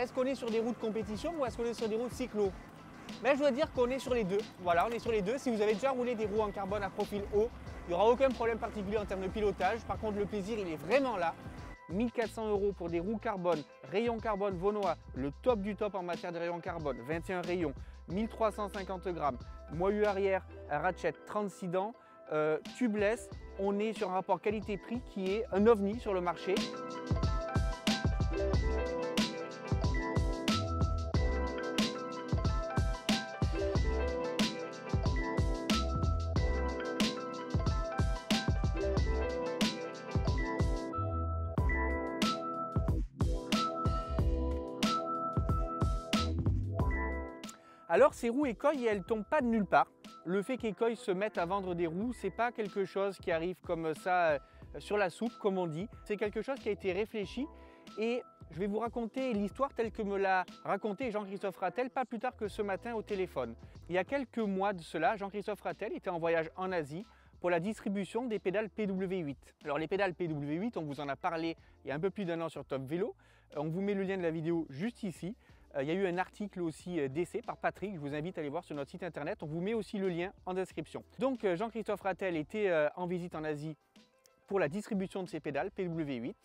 est-ce qu'on est sur des roues de compétition ou est-ce qu'on est sur des roues de cyclo? Mais je dois dire qu'on est sur les deux. Voilà, on est sur les deux. Si vous avez déjà roulé des roues en carbone à profil haut, il n'y aura aucun problème particulier en termes de pilotage. Par contre, le plaisir, il est vraiment là. 1400 € pour des roues carbone, rayon carbone Vaunois, le top du top en matière de rayon carbone, 21 rayons, 1350 grammes, moyeu arrière, ratchet 36 dents, tubeless. On est sur un rapport qualité-prix qui est un ovni sur le marché. Alors ces roues Ecoy, elles ne tombent pas de nulle part. Le fait qu'Ecoy se mette à vendre des roues, c'est pas quelque chose qui arrive comme ça sur la soupe, comme on dit. C'est quelque chose qui a été réfléchi et je vais vous raconter l'histoire telle que me l'a raconté Jean-Christophe Ratel, pas plus tard que ce matin au téléphone. Il y a quelques mois de cela, Jean-Christophe Ratel était en voyage en Asie pour la distribution des pédales PW8. Alors les pédales PW8, on vous en a parlé il y a un peu plus d'1 an sur Top Vélo. On vous met le lien de la vidéo juste ici. Il y a eu un article aussi d'essai par Patrick, je vous invite à aller voir sur notre site internet, on vous met aussi le lien en description. Donc Jean-Christophe Ratel était en visite en Asie pour la distribution de ces pédales PW8,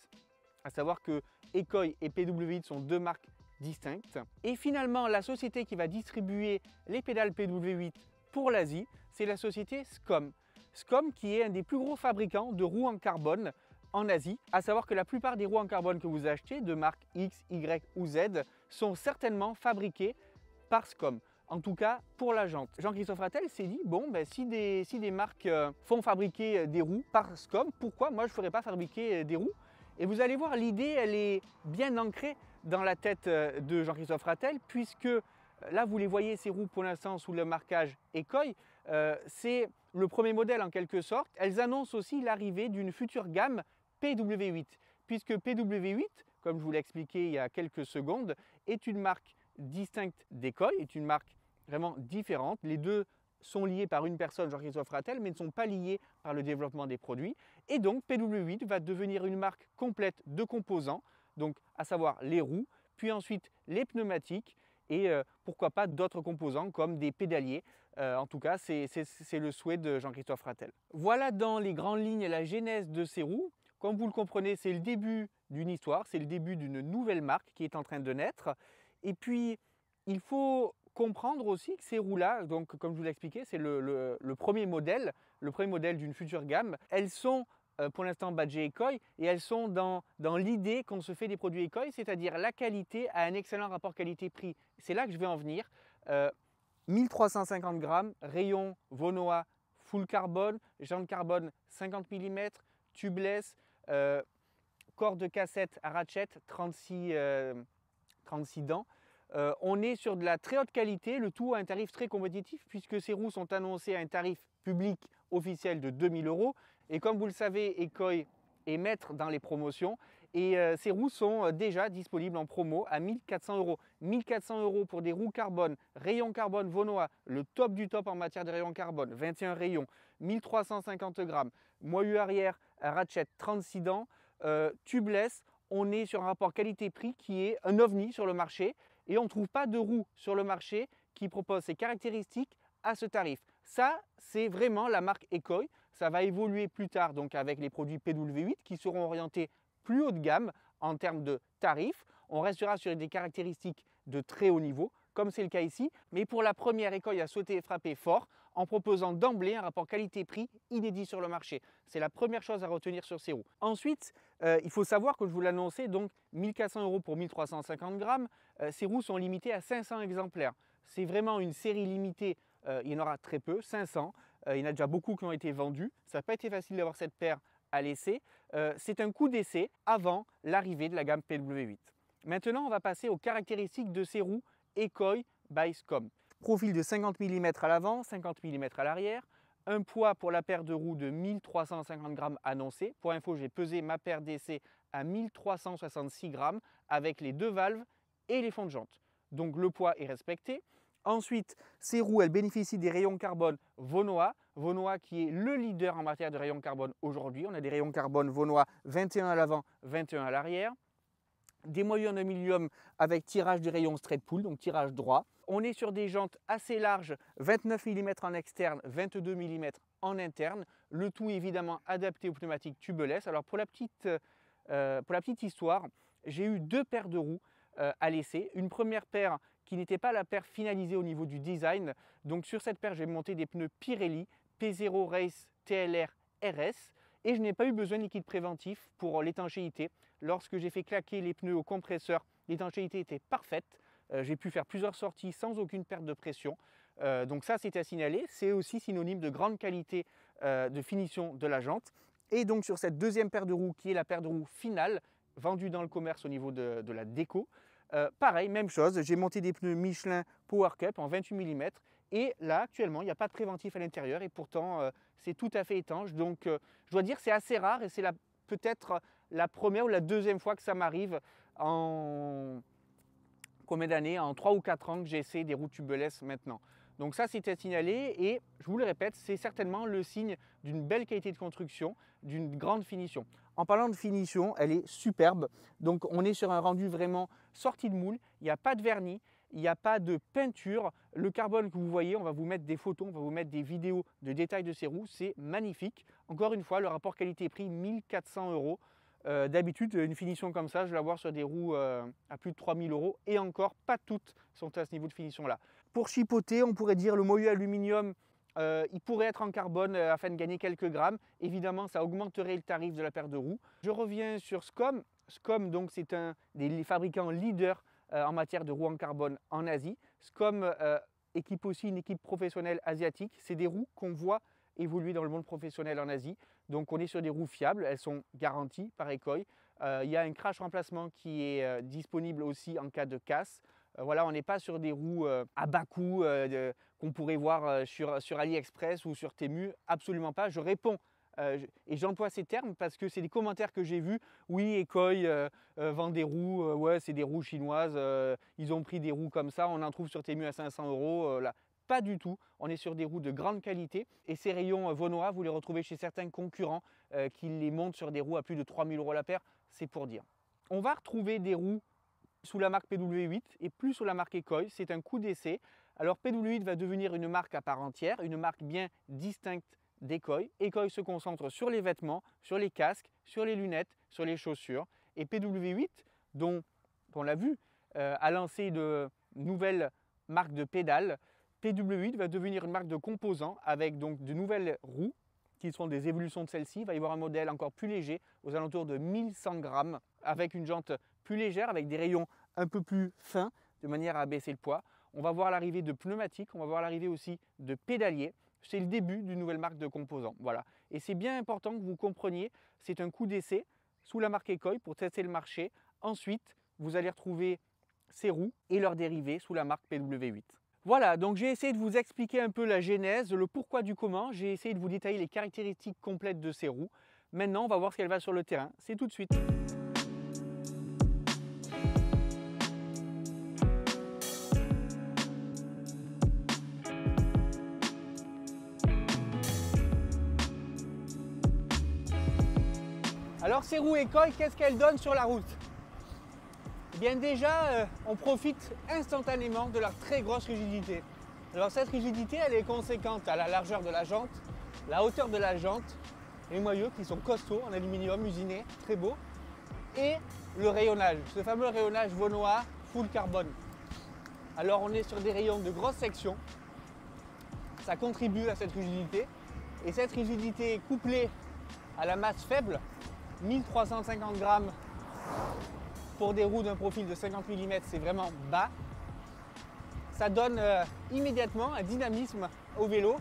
à savoir que Ecoy et PW8 sont deux marques distinctes. Et finalement, la société qui va distribuer les pédales PW8 pour l'Asie, c'est la société Scom. Scom qui est un des plus gros fabricants de roues en carbone en Asie, à savoir que la plupart des roues en carbone que vous achetez de marque X, Y ou Z sont certainement fabriquées par Scom. En tout cas pour la jante. Jean-Christophe Ratel s'est dit, bon, si des marques font fabriquer des roues par Scom, pourquoi moi je ne ferais pas fabriquer des roues? Et vous allez voir, l'idée elle est bien ancrée dans la tête de Jean-Christophe Ratel, puisque là vous les voyez ces roues pour l'instant sous le marquage Ecoy, c'est le premier modèle en quelque sorte. Elles annoncent aussi l'arrivée d'une future gamme PW8, puisque PW8, comme je vous l'ai expliqué il y a quelques secondes, est une marque distincte d'Ecoy, est une marque vraiment différente. Les deux sont liés par une personne, Jean-Christophe Ratel, mais ne sont pas liés par le développement des produits. Et donc PW8 va devenir une marque complète de composants, donc à savoir les roues, puis ensuite les pneumatiques et pourquoi pas d'autres composants comme des pédaliers. En tout cas, c'est le souhait de Jean-Christophe Ratel. Voilà dans les grandes lignes la genèse de ces roues. Comme vous le comprenez, c'est le début d'une histoire, c'est le début d'une nouvelle marque qui est en train de naître. Et puis, il faut comprendre aussi que ces roues-là, donc comme je vous l'ai expliqué, c'est le premier modèle d'une future gamme. Elles sont pour l'instant badgées Ecoy et elles sont dans l'idée qu'on se fait des produits Ecoy, c'est-à-dire la qualité à un excellent rapport qualité-prix. C'est là que je vais en venir. 1350 grammes, rayon Vaunois full carbone, jante carbone 50 mm, tubeless, corps de cassette à ratchet 36 dents. On est sur de la très haute qualité, le tout à un tarif très compétitif puisque ces roues sont annoncées à un tarif public officiel de 2000 €. Et comme vous le savez, Ecoy est maître dans les promotions et ces roues sont déjà disponibles en promo à 1400 €. 1400 € pour des roues carbone, rayon carbone Vaunois, le top du top en matière de rayon carbone, 21 rayons, 1350 grammes, moyeu arrière, ratchet 36 dents, tubeless. On est sur un rapport qualité-prix qui est un ovni sur le marché et on ne trouve pas de roues sur le marché qui propose ces caractéristiques à ce tarif. Ça, c'est vraiment la marque Ecoy. Ça va évoluer plus tard donc avec les produits PW8 qui seront orientés plus haut de gamme en termes de tarifs. On restera sur des caractéristiques de très haut niveau, comme c'est le cas ici. Mais pour la première, Ecoy a souhaité frapper fort en proposant d'emblée un rapport qualité-prix inédit sur le marché. C'est la première chose à retenir sur ces roues. Ensuite, il faut savoir que je vous l'annonçais, donc 1400 € pour 1350 grammes. Ces roues sont limitées à 500 exemplaires. C'est vraiment une série limitée. Il y en aura très peu, 500. Il y en a déjà beaucoup qui ont été vendus. Ça n'a pas été facile d'avoir cette paire à l'essai. C'est un coup d'essai avant l'arrivée de la gamme PW8. Maintenant, on va passer aux caractéristiques de ces roues Ecoy by Scom. Profil de 50 mm à l'avant, 50 mm à l'arrière. Un poids pour la paire de roues de 1350 grammes annoncé. Pour info, j'ai pesé ma paire d'essai à 1366 grammes avec les deux valves et les fonds de jante. Donc le poids est respecté. Ensuite, ces roues, elles bénéficient des rayons carbone Vaunois. Vaunois qui est le leader en matière de rayons carbone aujourd'hui. On a des rayons carbone Vaunois 21 à l'avant, 21 à l'arrière. des moyeux en aluminium avec tirage du rayon straight pull, donc tirage droit. On est sur des jantes assez larges, 29 mm en externe, 22 mm en interne. Le tout évidemment adapté aux pneumatiques tubeless. Alors pour la petite histoire, j'ai eu 2 paires de roues à l'essai. Une première paire qui n'était pas la paire finalisée au niveau du design. Donc sur cette paire, j'ai monté des pneus Pirelli P0 Race TLR RS. Et je n'ai pas eu besoin de liquide préventif pour l'étanchéité. Lorsque j'ai fait claquer les pneus au compresseur, l'étanchéité était parfaite. J'ai pu faire plusieurs sorties sans aucune perte de pression. Donc ça, c'était à signaler. C'est aussi synonyme de grande qualité de finition de la jante. Et donc sur cette deuxième paire de roues, qui est la paire de roues finale, vendue dans le commerce au niveau de la déco, pareil, même chose. J'ai monté des pneus Michelin Power Cup en 28 mm. Et là, actuellement, il n'y a pas de préventif à l'intérieur et pourtant, c'est tout à fait étanche. Donc, je dois dire, c'est assez rare et c'est peut-être la première ou la deuxième fois que ça m'arrive en combien d'années, en 3 ou 4 ans que j'essaie des roues tubeless maintenant. Donc ça, c'était à signaler et je vous le répète, c'est certainement le signe d'une belle qualité de construction, d'une grande finition. En parlant de finition, elle est superbe. Donc on est sur un rendu vraiment sorti de moule, il n'y a pas de vernis, il n'y a pas de peinture. Le carbone que vous voyez, on va vous mettre des photos, on va vous mettre des vidéos de détails de ces roues, c'est magnifique. Encore une fois, le rapport qualité-prix, 1400 €. D'habitude, une finition comme ça, je vais l'avoir sur des roues à plus de 3000 € et encore, pas toutes sont à ce niveau de finition-là. Pour chipoter, on pourrait dire le moyeu aluminium, il pourrait être en carbone afin de gagner quelques grammes. Évidemment, ça augmenterait le tarif de la paire de roues. Je reviens sur Scom. Scom, donc, c'est un des fabricants leaders en matière de roues en carbone en Asie. Scom équipe aussi une équipe professionnelle asiatique. C'est des roues qu'on voit évoluer dans le monde professionnel en Asie. Donc on est sur des roues fiables, elles sont garanties par Ekoi. Il y a un crash remplacement qui est disponible aussi en cas de casse. Voilà, on n'est pas sur des roues à bas coût qu'on pourrait voir sur AliExpress ou sur Temu, absolument pas. Je réponds et j'emploie ces termes parce que c'est des commentaires que j'ai vus. Oui, Ekoi vend des roues, ouais, c'est des roues chinoises, ils ont pris des roues comme ça, on en trouve sur Temu à 500 €. Là. Pas du tout, on est sur des roues de grande qualité et ces rayons Vonoa, vous les retrouvez chez certains concurrents qui les montent sur des roues à plus de 3000 € la paire, c'est pour dire. On va retrouver des roues sous la marque PW8 et plus sous la marque Ekoi, c'est un coup d'essai. Alors PW8 va devenir une marque à part entière, une marque bien distincte d'Ekoi. Ekoi se concentre sur les vêtements, sur les casques, sur les lunettes, sur les chaussures. Et PW8, dont on l'a vu, a lancé de nouvelles marques de pédales. PW8 va devenir une marque de composants avec donc de nouvelles roues qui seront des évolutions de celle-ci. Il va y avoir un modèle encore plus léger, aux alentours de 1100 grammes, avec une jante plus légère, avec des rayons un peu plus fins, de manière à abaisser le poids. On va voir l'arrivée de pneumatiques, on va voir l'arrivée aussi de pédaliers. C'est le début d'une nouvelle marque de composants. Voilà. Et c'est bien important que vous compreniez, c'est un coup d'essai sous la marque Ekoi pour tester le marché. Ensuite, vous allez retrouver ces roues et leurs dérivés sous la marque PW8. Voilà, donc j'ai essayé de vous expliquer un peu la genèse, le pourquoi du comment. J'ai essayé de vous détailler les caractéristiques complètes de ces roues. Maintenant, on va voir ce qu'elle va sur le terrain. C'est tout de suite. Alors ces roues Ekoi, qu'est-ce qu'elles donnent sur la route? Eh bien déjà, on profite instantanément de leur très grosse rigidité. Alors cette rigidité, elle est conséquente à la largeur de la jante, la hauteur de la jante, les moyeux qui sont costauds en aluminium usiné, très beau, et le rayonnage, ce fameux rayonnage Vonoa full carbone. Alors on est sur des rayons de grosse section, ça contribue à cette rigidité, et cette rigidité couplée à la masse faible, 1350 grammes pour des roues d'un profil de 50 mm, c'est vraiment bas. Ça donne immédiatement un dynamisme au vélo,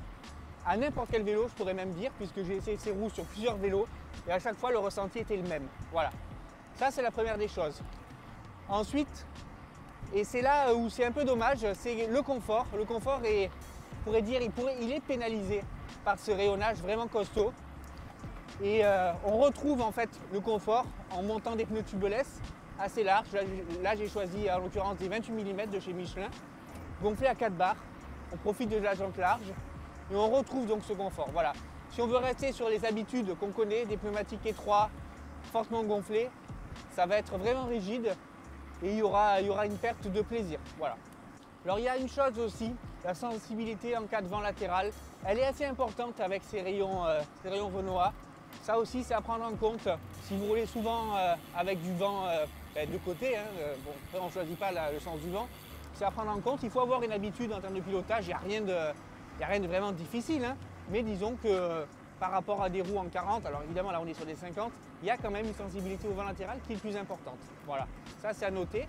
à n'importe quel vélo, je pourrais même dire, puisque j'ai essayé ces roues sur plusieurs vélos et à chaque fois le ressenti était le même. Voilà, ça c'est la première des choses. Ensuite, et c'est là où c'est un peu dommage, c'est le confort. Le confort est, on pourrait dire, il est pénalisé par ce rayonnage vraiment costaud. Et on retrouve en fait le confort en montant des pneus tubeless assez larges. Là j'ai choisi en l'occurrence des 28 mm de chez Michelin, gonflés à 4 barres. On profite de la jante large et on retrouve donc ce confort. Voilà. Si on veut rester sur les habitudes qu'on connaît, des pneumatiques étroits, fortement gonflés, ça va être vraiment rigide et il y aura une perte de plaisir. Voilà. Alors il y a une chose aussi, la sensibilité en cas de vent latéral, elle est assez importante avec ces rayons Renoir. Ça aussi c'est à prendre en compte. Si vous roulez souvent avec du vent de côté, bon, après on ne choisit pas le sens du vent, c'est à prendre en compte. Il faut avoir une habitude en termes de pilotage, il n'y a rien de vraiment difficile, hein, mais disons que par rapport à des roues en 40, alors évidemment là on est sur des 50, il y a quand même une sensibilité au vent latéral qui est plus importante. Voilà, ça c'est à noter.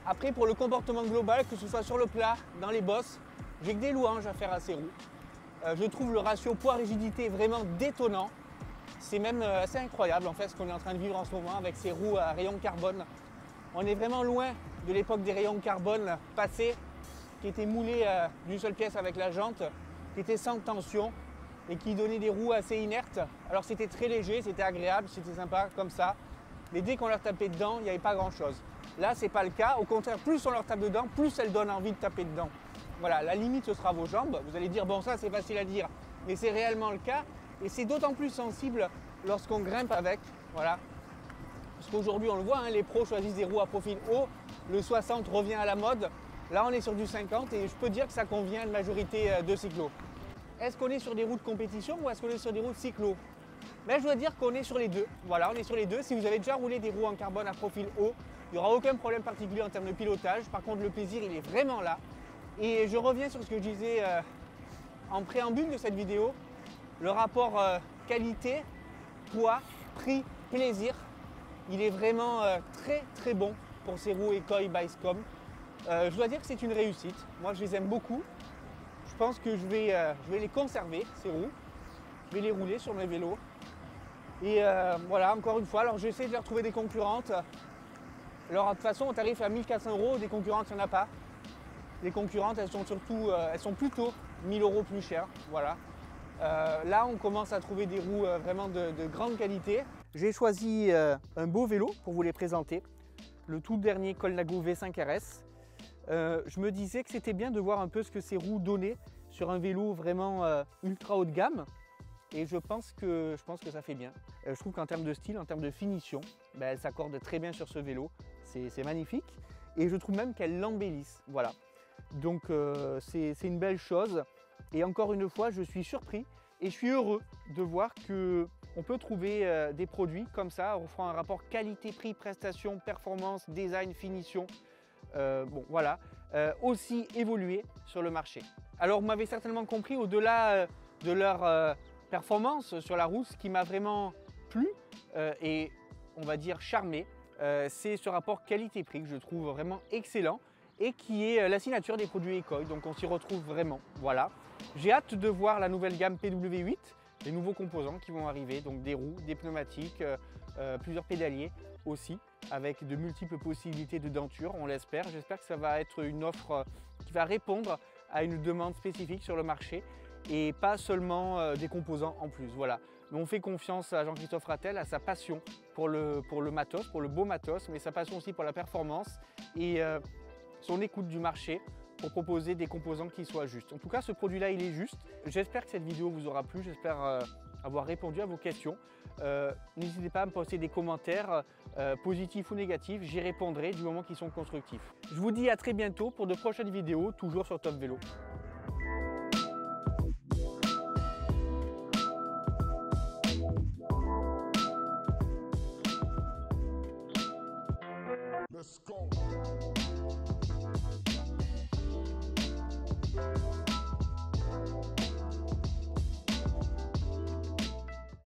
Après pour le comportement global, que ce soit sur le plat, dans les bosses, j'ai que des louanges à faire à ces roues. Je trouve le ratio poids-rigidité vraiment détonnant. C'est même assez incroyable en fait ce qu'on est en train de vivre en ce moment avec ces roues à rayons carbone. On est vraiment loin de l'époque des rayons carbone passés, qui étaient moulés d'une seule pièce avec la jante, qui étaient sans tension et qui donnaient des roues assez inertes. Alors c'était très léger, c'était agréable, c'était sympa comme ça. Mais dès qu'on leur tapait dedans, il n'y avait pas grand chose. Là, c'est pas le cas. Au contraire, plus on leur tape dedans, plus elles donnent envie de taper dedans. Voilà, la limite, ce sera vos jambes. Vous allez dire, bon, ça, c'est facile à dire. Mais c'est réellement le cas. Et c'est d'autant plus sensible lorsqu'on grimpe avec. Voilà. Parce qu'aujourd'hui, on le voit, hein, les pros choisissent des roues à profil haut. Le 60 revient à la mode. Là, on est sur du 50 et je peux dire que ça convient à la majorité de cyclos. Est-ce qu'on est sur des roues de compétition ou est-ce qu'on est sur des roues de cyclo? Mais je dois dire qu'on est sur les deux. Voilà, on est sur les deux. Si vous avez déjà roulé des roues en carbone à profil haut, il n'y aura aucun problème particulier en termes de pilotage. Par contre, le plaisir, il est vraiment là. Et je reviens sur ce que je disais en préambule de cette vidéo. Le rapport qualité, poids, prix, plaisir, il est vraiment très très bon pour ces roues Ekoi Bicecom. Je dois dire que c'est une réussite. Moi, je les aime beaucoup. Je pense que je vais les conserver, ces roues. Je vais les rouler sur mes vélos. Et voilà, encore une fois, alors j'essaie de leur trouver des concurrentes. Alors de toute façon, on tarif à 1400 €, des concurrentes, il n'y en a pas. Les concurrentes, elles sont plutôt 1000 € plus chères. Voilà. Là, on commence à trouver des roues vraiment de grande qualité. J'ai choisi un beau vélo pour vous les présenter. Le tout dernier Colnago V5 RS. Je me disais que c'était bien de voir un peu ce que ces roues donnaient sur un vélo vraiment ultra haut de gamme. Et je pense que ça fait bien. Je trouve qu'en termes de style, en termes de finition, elle s'accorde très bien sur ce vélo. C'est magnifique. Et je trouve même qu'elle l'embellisse. Voilà. Donc c'est une belle chose. Et encore une fois, je suis surpris et je suis heureux de voir qu'on peut trouver des produits comme ça, offrant un rapport qualité-prix, prestation, performance, design, finition. Bon, voilà, aussi évoluer sur le marché. Alors vous m'avez certainement compris, au-delà de leur performance sur la route, ce qui m'a vraiment plu et on va dire charmé, c'est ce rapport qualité-prix que je trouve vraiment excellent et qui est la signature des produits Ekoi, donc on s'y retrouve vraiment. Voilà. J'ai hâte de voir la nouvelle gamme PW8, les nouveaux composants qui vont arriver, donc des roues, des pneumatiques, plusieurs pédaliers aussi, avec de multiples possibilités de denture, on l'espère. J'espère que ça va être une offre qui va répondre à une demande spécifique sur le marché et pas seulement des composants en plus. Voilà. Mais on fait confiance à Jean-Christophe Ratel, à sa passion pour le matos, pour le beau matos, mais sa passion aussi pour la performance et son écoute du marché pour proposer des composants qui soient justes. En tout cas, ce produit-là, il est juste. J'espère que cette vidéo vous aura plu, j'espère avoir répondu à vos questions. N'hésitez pas à me poster des commentaires positifs ou négatifs, j'y répondrai du moment qu'ils sont constructifs. Je vous dis à très bientôt pour de prochaines vidéos, toujours sur Top Vélo. Let's go.